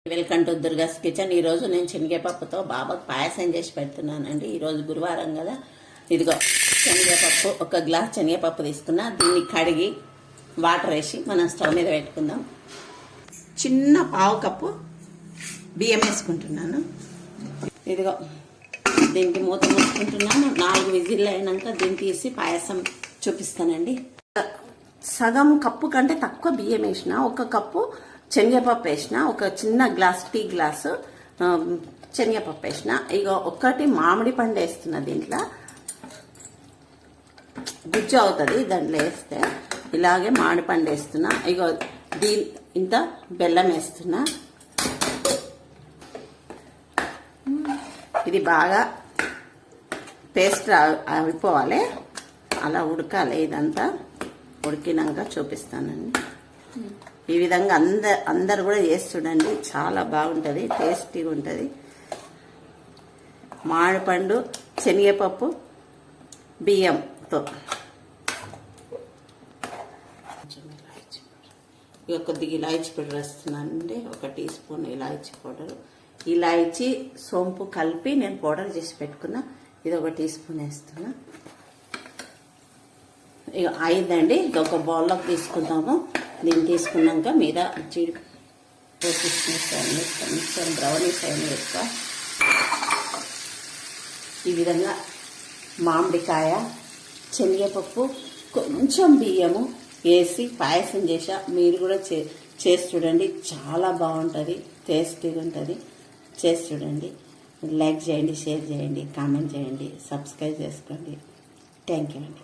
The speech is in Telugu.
Welcome to దుర్గాస్ kitchen. ఈరోజు నేను శనగపప్పుతో బాబాకు పాయసం చేసి పెడుతున్నానండి. ఈరోజు గురువారం కదా. ఇదిగో శనగపప్పు, ఒక గ్లాస్ శనగపప్పు తీసుకున్నా. దీన్ని కడిగి వాటర్ వేసి మనం స్టవ్ మీద పెట్టుకుందాం. చిన్న పావు కప్పు బియ్యం వేసుకుంటున్నాను. ఇదిగో దీనికి మూత మూసుకుంటున్నాను. 4 విజిల్లు అయినాక దీన్ని తీసి పాయసం చూపిస్తానండి. సగం కప్పు కంటే తక్కువ బియ్యం వేసిన, 1 కప్పు శనగపప్పు వేసిన, ఒక చిన్న గ్లాస్ టీ గ్లాసు శనగపప్పు వేసిన. ఇక 1 మామిడి పండు వేస్తున్నా. దీంట్లో గుజ్జు అవుతుంది దాంట్లో వేస్తే. ఇలాగే మామిడి పండు వేస్తున్నా. ఇక ఇంత బెల్లం వేస్తున్నా. ఇది బాగా పేస్ట్ అయిపోవాలి, అలా ఉడకాలి. ఇదంతా ఉడికినాక చూపిస్తానండి. ఈ విధంగా అందరు కూడా చేసి చూడండి, చాలా బాగుంటుంది, టేస్టీగా ఉంటుంది. మామిడిపండు, శనగపప్పు, బియ్యంతో. ఇక కొద్దిగా ఇలాచీ పౌడర్ వేస్తున్నానండి, 1 టీ స్పూన్ ఇలాచీ పౌడర్. ఇలాచీ సోంపు కలిపి నేను పౌడర్ చేసి పెట్టుకున్నా. ఇది 1 టీ స్పూన్ వేస్తున్నా. ఇక అయిందండి. ఇది ఒక బౌల్లోకి తీసుకుందాము. దీన్ని తీసుకున్నాక మీద కొంచెం బ్రౌనీస్ అయిన ఎక్కువ. ఈ విధంగా మామిడికాయ, శనగపప్పు, కొంచెం బియ్యము వేసి పాయసం చేసా. మీరు కూడా చేసి చూడండి, చాలా బాగుంటుంది, టేస్టీగా ఉంటుంది. చేసి చూడండి. లైక్ చేయండి, షేర్ చేయండి, కామెంట్ చేయండి, సబ్స్క్రైబ్ చేసుకోండి. థ్యాంక్ యూ అండి.